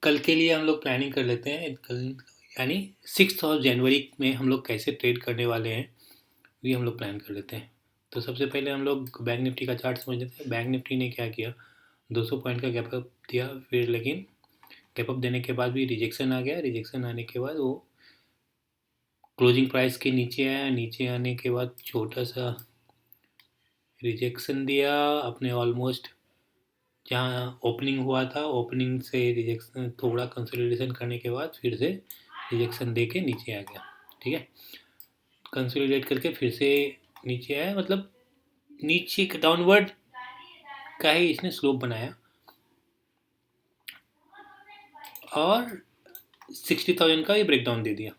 कल के लिए हम लोग प्लानिंग कर लेते हैं। कल यानी 6 जनवरी में हम लोग कैसे ट्रेड करने वाले हैं, ये हम लोग प्लान कर लेते हैं। तो सबसे पहले हम लोग बैंक निफ्टी का चार्ट समझ लेते हैं। बैंक निफ्टी ने क्या किया, 200 पॉइंट का गैप अप दिया, फिर लेकिन गैप अप देने के बाद भी रिजेक्शन आ गया। रिजेक्शन आने के बाद वो क्लोजिंग प्राइस के नीचे आया। नीचे आने के बाद छोटा सा रिजेक्शन दिया अपने ऑलमोस्ट जहाँ ओपनिंग हुआ था, ओपनिंग से रिजेक्शन थोड़ा कंसोलिडेशन करने के बाद फिर से रिजेक्शन दे के नीचे आ गया। ठीक है, कंसोलिडेट करके फिर से नीचे आया, मतलब नीचे डाउनवर्ड का ही इसने स्लोप बनाया और 60,000 का ये ब्रेकडाउन दे दिया।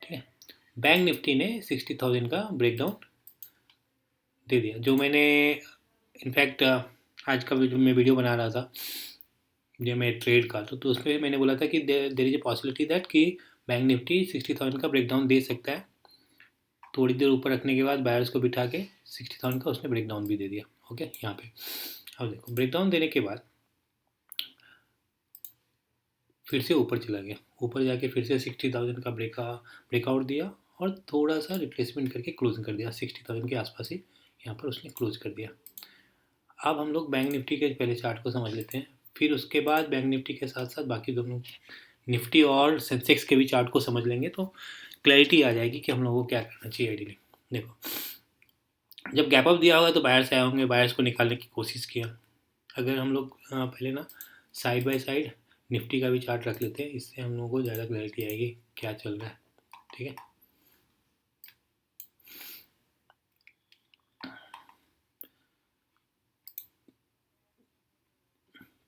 ठीक है, बैंक निफ्टी ने 60,000 का ब्रेकडाउन दे दिया। जो मैंने इनफैक्ट आज का जो मैं वीडियो बना रहा था, जो मैं ट्रेड का, तो उसमें मैंने बोला था कि there is a possibility that कि बैंक निफ्टी 60,000 का ब्रेकडाउन दे सकता है। थोड़ी देर ऊपर रखने के बाद बायर्स को बिठा के 60,000 का उसने ब्रेकडाउन भी दे दिया। ओके, यहाँ पे अब देखो ब्रेकडाउन देने के बाद फिर से ऊपर चला गया। ऊपर जाके फिर से 60,000 का ब्रेकआउट दिया और थोड़ा सा रिप्लेसमेंट करके क्लोजिंग कर दिया। 60,000 के आसपास ही यहाँ पर उसने क्लोज कर दिया। अब हम लोग बैंक निफ्टी के पहले चार्ट को समझ लेते हैं, फिर उसके बाद बैंक निफ्टी के साथ साथ बाकी दोनों निफ्टी और सेंसेक्स के भी चार्ट को समझ लेंगे तो क्लैरिटी आ जाएगी कि हम लोगों को क्या करना चाहिए आइडियली। देखो, जब गैप अप दिया होगा तो बायर्स आए होंगे, बायर्स को निकालने की कोशिश किया। अगर हम लोग पहले ना साइड बाय साइड निफ्टी का भी चार्ट रख लेते हैं, इससे हम लोगों को ज़्यादा क्लैरिटी आएगी क्या चल रहा है। ठीक है,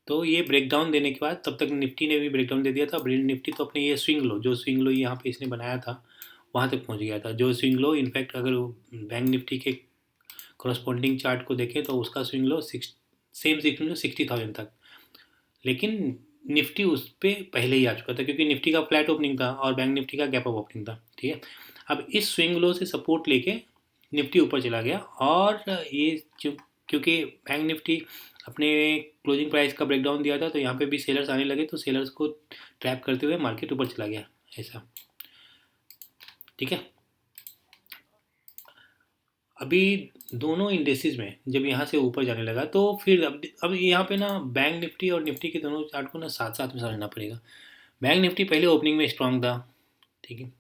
तो ये ब्रेकडाउन देने के बाद तब तक निफ्टी ने भी ब्रेकडाउन दे दिया था। निफ्टी तो अपने ये स्विंग लो, जो स्विंग लो यहाँ पे इसने बनाया था वहाँ तक पहुँच गया था। जो स्विंग लो इनफैक्ट अगर बैंक निफ्टी के करस्पॉन्डिंग चार्ट को देखें तो उसका swing low same swing low 60,000 तक। लेकिन निफ्टी उस पर पहले ही आ चुका था क्योंकि निफ्टी का फ्लैट ओपनिंग था और बैंक निफ्टी का गैप अप ओपनिंग था। ठीक है, अब इस स्विंग लो से सपोर्ट लेके निफ्टी ऊपर चला गया और ये क्योंकि बैंक निफ्टी अपने क्लोजिंग प्राइस का ब्रेकडाउन दिया था तो यहाँ पे भी सेलर्स आने लगे, तो सेलर्स को ट्रैप करते हुए मार्केट ऊपर चला गया ऐसा। ठीक है, अभी दोनों इंडेसिस में जब यहाँ से ऊपर जाने लगा तो फिर अब यहाँ पे ना बैंक निफ्टी और निफ्टी के दोनों चार्ट को ना साथ साथ में समझना पड़ेगा। बैंक निफ्टी पहले ओपनिंग में स्ट्रांग था। ठीक है,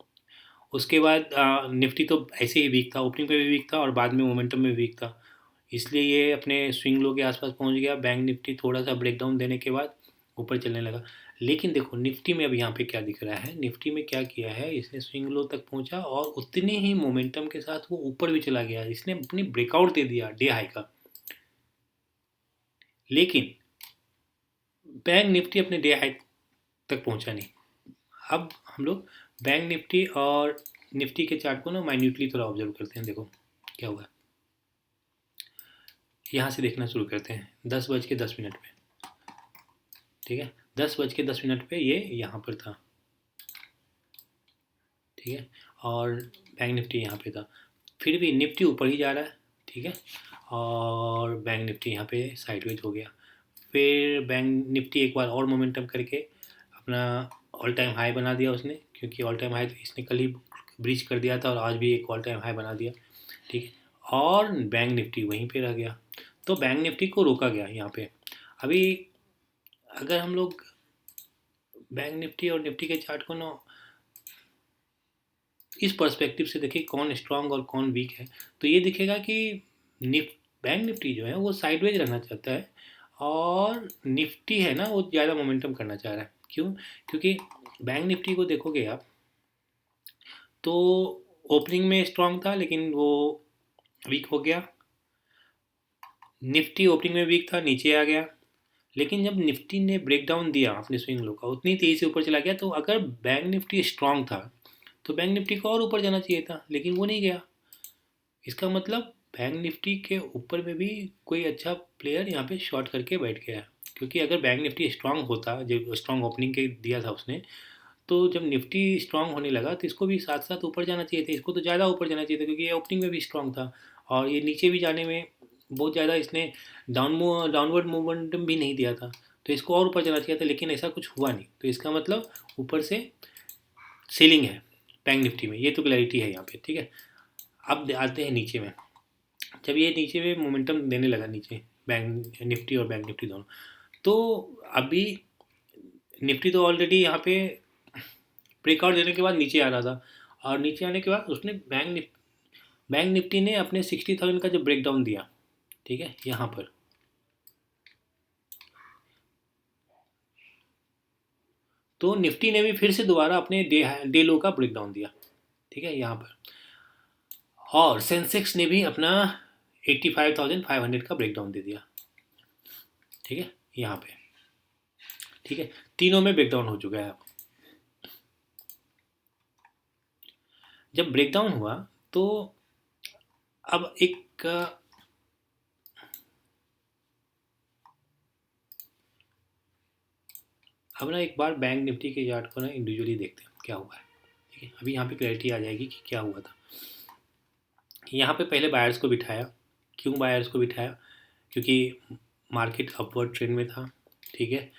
उसके बाद निफ्टी तो ऐसे ही वीक था, ओपनिंग पे भी वीक था और बाद में मोमेंटम में वीक था, इसलिए ये अपने स्विंग लो के आसपास पहुंच गया। बैंक निफ्टी थोड़ा सा ब्रेकडाउन देने के बाद ऊपर चलने लगा। लेकिन देखो निफ्टी में अब यहाँ पे क्या दिख रहा है, निफ्टी में क्या किया है, इसने स्विंग लो तक पहुंचा और उतने ही मोमेंटम के साथ वो ऊपर भी चला गया। इसने अपनी ब्रेकआउट दे दिया डे हाई का। लेकिन बैंक निफ्टी अपने डे हाई तक पहुंचा नहीं। अब हम लोग बैंक निफ्टी और निफ्टी के चार्ट को ना माइन्यूटली थोड़ा ऑब्जर्व करते हैं। देखो क्या हुआ, यहाँ से देखना शुरू करते हैं 10:10 पे। ठीक है, 10:10 पे ये यहाँ पर था। ठीक है, और बैंक निफ्टी यहाँ पे था, फिर भी निफ्टी ऊपर ही जा रहा है। ठीक है, और बैंक निफ्टी यहाँ पे साइडवेज हो गया। फिर बैंक निफ्टी एक बार और मोमेंटम करके अपना ऑल टाइम हाई बना दिया उसने, क्योंकि ऑल टाइम हाई तो इसने कल ही ब्रीच कर दिया था और आज भी एक ऑल टाइम हाई बना दिया। ठीक है, और बैंक निफ्टी वहीं पे रह गया, तो बैंक निफ्टी को रोका गया यहाँ पे। अभी अगर हम लोग बैंक निफ्टी और निफ्टी के चार्ट को ना इस पर्सपेक्टिव से देखें कौन स्ट्रांग और कौन वीक है, तो ये दिखेगा कि बैंक निफ्टी जो है वो साइडवेज रहना चाहता है और निफ्टी है ना वो ज़्यादा मोमेंटम करना चाह रहा है। क्यों? क्योंकि बैंक निफ्टी को देखोगे आप तो ओपनिंग में स्ट्रांग था लेकिन वो वीक हो गया। निफ्टी ओपनिंग में वीक था, नीचे आ गया। लेकिन जब निफ्टी ने ब्रेक डाउन दिया अपने स्विंग लो का, उतनी तेज़ी से ऊपर चला गया। तो अगर बैंक निफ्टी स्ट्रांग था तो बैंक निफ्टी को और ऊपर जाना चाहिए था, लेकिन वो नहीं गया। इसका मतलब बैंक निफ्टी के ऊपर में भी कोई अच्छा प्लेयर यहाँ पे शॉर्ट करके बैठ गया है। क्योंकि अगर बैंक निफ्टी स्ट्रांग होता, जब स्ट्रांग ओपनिंग के दिया था उसने, तो जब निफ्टी स्ट्रांग होने लगा तो इसको भी साथ साथ ऊपर जाना चाहिए था। इसको तो ज़्यादा ऊपर जाना चाहिए था क्योंकि ये ओपनिंग में भी स्ट्रांग था और ये नीचे भी जाने में बहुत ज़्यादा इसने डाउनवर्ड मोमेंटम भी नहीं दिया था, तो इसको और ऊपर जाना चाहिए था, लेकिन ऐसा कुछ हुआ नहीं। तो इसका मतलब ऊपर से सेलिंग है बैंक निफ्टी में, ये तो क्लैरिटी है यहाँ पे, ठीक है। अब आते हैं नीचे में। जब ये नीचे में मोमेंटम देने लगा, नीचे बैंक निफ्टी और बैंक निफ्टी दोनों, तो अभी निफ्टी तो ऑलरेडी यहाँ पे ब्रेकआउट देने के बाद नीचे आ रहा था, और नीचे आने के बाद उसने बैंक निफ्टी ने अपने 60,000 का जो ब्रेकडाउन दिया, ठीक है, यहाँ पर, तो निफ्टी ने भी फिर से दोबारा अपने डे लो का ब्रेकडाउन दिया, ठीक है, यहाँ पर। और सेंसेक्स ने भी अपना 85,500 का ब्रेकडाउन दे दिया, ठीक है, यहाँ पे, ठीक है। तीनों में ब्रेकडाउन हो चुका है अब। जब ब्रेकडाउन हुआ तो अब अब ना एक बार बैंक निफ्टी के चार्ट को ना इंडिविजुअली देखते हैं क्या हुआ है, ठीक है। अभी यहाँ पे क्लैरिटी आ जाएगी कि क्या हुआ था। यहाँ पे पहले बायर्स को बिठाया। क्यों बायर्स को बिठाया? क्योंकि मार्केट अपवर्ड ट्रेंड में था, ठीक है।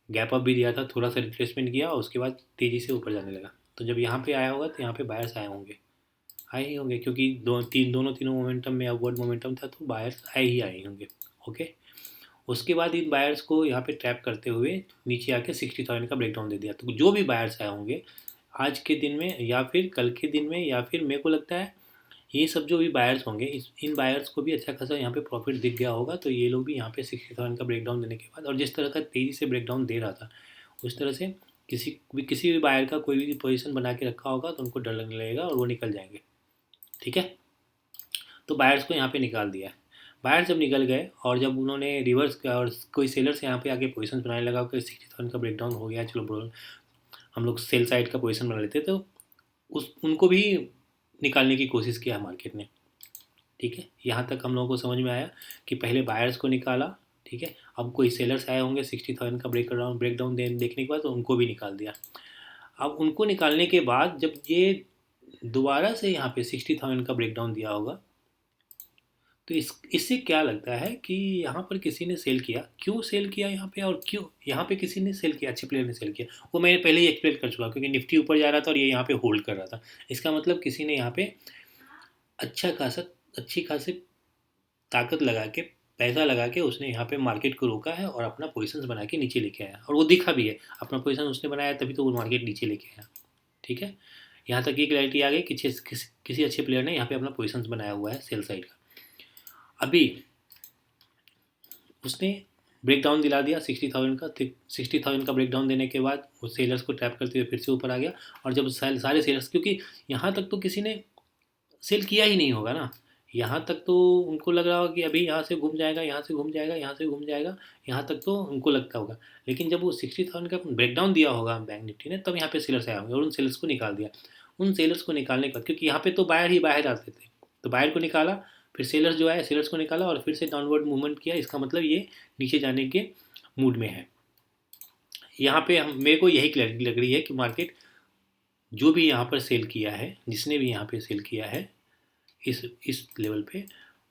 गैप अप भी दिया था, थोड़ा सा रिट्रेसमेंट किया और उसके बाद तेज़ी से ऊपर जाने लगा। तो जब यहाँ पे आया होगा तो यहाँ पे बायर्स आए होंगे, आए ही होंगे, क्योंकि तीनों मोमेंटम में अपवर्ड मोमेंटम था, तो बायर्स आए होंगे। ओके। उसके बाद इन बायर्स को यहाँ पे ट्रैप करते हुए नीचे आके 60,000 का ब्रेकडाउन दे दिया। तो जो भी बायर्स आए होंगे आज के दिन में या फिर कल के दिन में, या फिर मेरे को लगता है ये सब जो भी बायर्स होंगे, इन बायर्स को भी अच्छा खासा यहाँ पे प्रॉफिट दिख गया होगा, तो ये लोग भी यहाँ पे 60,000 का ब्रेकडाउन देने के बाद, और जिस तरह का तेज़ी से ब्रेकडाउन दे रहा था उस तरह से किसी भी बायर का कोई भी पोजीशन बना के रखा होगा तो उनको डर लगने लगेगा और वो निकल जाएंगे, ठीक है। तो बायर्स को यहाँ पे निकाल दिया है। बायर जब निकल गए और जब उन्होंने रिवर्स किया और कोई सेलर्स यहाँ पे आके पोजीशन बनाने लगा कि 60,000 का ब्रेकडाउन हो गया, चलो ब्रो हम लोग सेल साइड का पोजीशन बना लेते, तो उस उनको भी निकालने की कोशिश किया मार्केट ने, ठीक है। यहाँ तक हम लोगों को समझ में आया कि पहले बायर्स को निकाला, ठीक है। अब कोई सेलर्स आए होंगे 60,000 का ब्रेकडाउन देखने के बाद, तो उनको भी निकाल दिया। अब उनको निकालने के बाद जब ये दोबारा से यहाँ पे 60,000 का ब्रेकडाउन दिया होगा, तो इससे क्या लगता है कि यहाँ पर किसी ने सेल किया। क्यों सेल किया यहाँ पे, और क्यों यहाँ पे किसी ने सेल किया, अच्छे प्लेयर ने सेल किया, वो मैंने पहले ही एक्सप्लेन कर चुका, क्योंकि निफ्टी ऊपर जा रहा था और ये यहाँ पे होल्ड कर रहा था। इसका मतलब किसी ने यहाँ पे अच्छा खासा अच्छी खासी ताकत लगा के, पैसा लगा के उसने यहाँ पे मार्केट को रोका है और अपना पोजीशंस बना के नीचे लेके आया, और वो दिखा भी है। अपना पोजीशन उसने बनाया तभी तो वो मार्केट नीचे लेके आया, ठीक है। यहाँ तक ये क्लैरिटी आ गई कि किसी अच्छे प्लेयर ने यहाँ पे अपना पोजीशंस बनाया हुआ है सेल साइड का। अभी उसने ब्रेकडाउन दिला दिया 60,000 का। 60,000 का ब्रेकडाउन देने के बाद वो सेलर्स को ट्रैप करते हुए फिर से ऊपर आ गया। और जब सारे सेलर्स, क्योंकि यहाँ तक तो किसी ने सेल किया ही नहीं होगा ना, यहाँ तक तो उनको लग रहा होगा कि अभी यहाँ से घूम जाएगा, यहाँ से घूम जाएगा, यहाँ से घूम जाएगा, यहाँ तक तो उनको लगता होगा। लेकिन जब वो 60,000 का ब्रेकडाउन दिया होगा बैंक निफ्टी ने, तब यहाँ पे सेलर्स आए होंगे और उन सेलर्स को निकाल दिया। उन सेलर्स को निकालने के बाद, क्योंकि यहाँ पे तो बायर ही बाहर आते थे, तो बायर को निकाला, फिर सेलर्स जो आए सेलर्स को निकाला और फिर से डाउनवर्ड मूवमेंट किया। इसका मतलब ये नीचे जाने के मूड में है। यहाँ पे मेरे को यही क्लैरिटी लग रही है कि मार्केट जो भी यहाँ पर सेल किया है, जिसने भी यहाँ पे सेल किया है इस लेवल पे,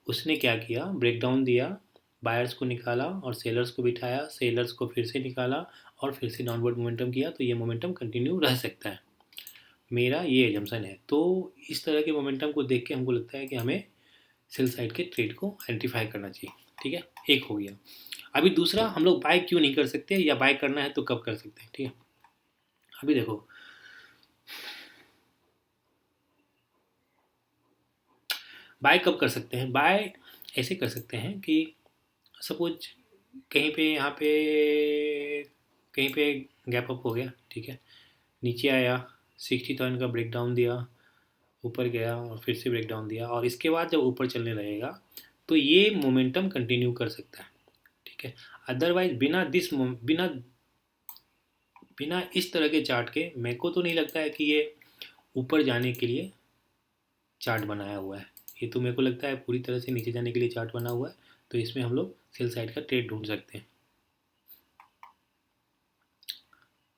उसने क्या किया, ब्रेकडाउन दिया, बायर्स को निकाला और सेलर्स को बिठाया, सेलर्स को फिर से निकाला और फिर से डाउनवर्ड मोमेंटम किया, तो ये मोमेंटम कंटिन्यू रह सकता है, मेरा ये एजम्पशन है। तो इस तरह के मोमेंटम को देख के हमको लगता है कि हमें सेल साइड के ट्रेड को आइडेंटिफाई करना चाहिए, ठीक है। एक हो गया। अभी दूसरा, हम लोग बाय क्यों नहीं कर सकते, या बाय करना है तो कब कर सकते हैं, ठीक है। अभी देखो, बाय कब कर सकते हैं। बाय ऐसे कर सकते हैं कि सपोज कहीं पे यहाँ पे कहीं पे गैप अप हो गया, ठीक है, नीचे आया, 60,000 का ब्रेक डाउन दिया, ऊपर गया और फिर से ब्रेक डाउन दिया, और इसके बाद जब ऊपर चलने लगेगा तो ये मोमेंटम कंटिन्यू कर सकता है, ठीक है। अदरवाइज बिना इस तरह के चार्ट के मेरे को तो नहीं लगता है कि ये ऊपर जाने के लिए चार्ट बनाया हुआ है। ये तो मेरे को लगता है पूरी तरह से नीचे जाने के लिए चार्ट बना हुआ है। तो इसमें हम लोग सेल साइड का ट्रेड ढूंढ सकते हैं,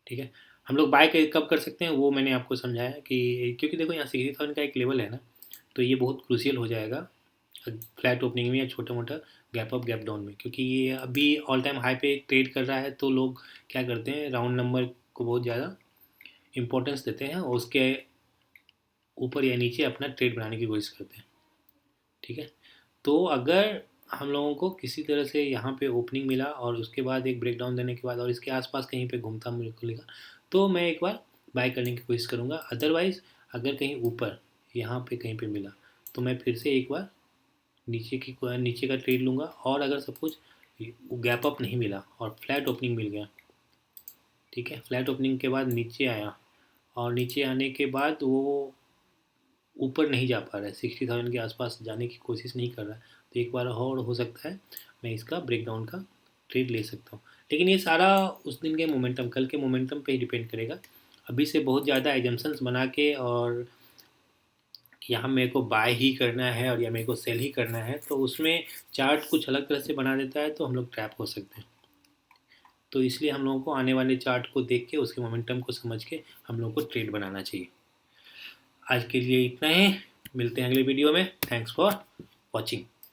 ठीक है। हम लोग बाय कब कर सकते हैं वो मैंने आपको समझाया कि, क्योंकि देखो यहाँ 60,000 का एक लेवल है ना, तो ये बहुत क्रूशियल हो जाएगा फ्लैट ओपनिंग में या छोटा मोटा गैप अप गैप डाउन में, क्योंकि ये अभी ऑल टाइम हाई पे ट्रेड कर रहा है, तो लोग क्या करते हैं, राउंड नंबर को बहुत ज़्यादा इंपॉर्टेंस देते हैं और उसके ऊपर या नीचे अपना ट्रेड बनाने की कोशिश करते हैं। ठीक है, तो अगर हम लोगों को किसी तरह से यहाँ पे ओपनिंग मिला और उसके बाद एक ब्रेक डाउन देने के बाद और इसके आसपास कहीं पे घूमता मुझे को मिलेगा, तो मैं एक बार बाय करने की कोशिश करूँगा। अदरवाइज़ अगर कहीं ऊपर यहाँ पे कहीं पे मिला, तो मैं फिर से एक बार नीचे का ट्रेड लूँगा। और अगर सपोज गैप अप नहीं मिला और फ्लैट ओपनिंग मिल गया, ठीक है, फ्लैट ओपनिंग के बाद नीचे आया और नीचे आने के बाद वो ऊपर नहीं जा पा रहा है, 60,000 के आसपास जाने की कोशिश नहीं कर रहा है, तो एक बार और हो सकता है मैं इसका ब्रेकडाउन का ट्रेड ले सकता हूँ। लेकिन ये सारा उस दिन के मोमेंटम, कल के मोमेंटम पे ही डिपेंड करेगा। अभी से बहुत ज़्यादा एजम्पन्स बना के और यहाँ मेरे को बाय ही करना है और या मेरे को सेल ही करना है, तो उसमें चार्ट कुछ अलग तरह से बना देता है, तो हम लोग ट्रैप हो सकते हैं। तो इसलिए हम लोगों को आने वाले चार्ट को देख के उसके मोमेंटम को समझ के हम लोगों को ट्रेड बनाना चाहिए। आज के लिए इतना ही, मिलते हैं अगले वीडियो में। Thanks for watching.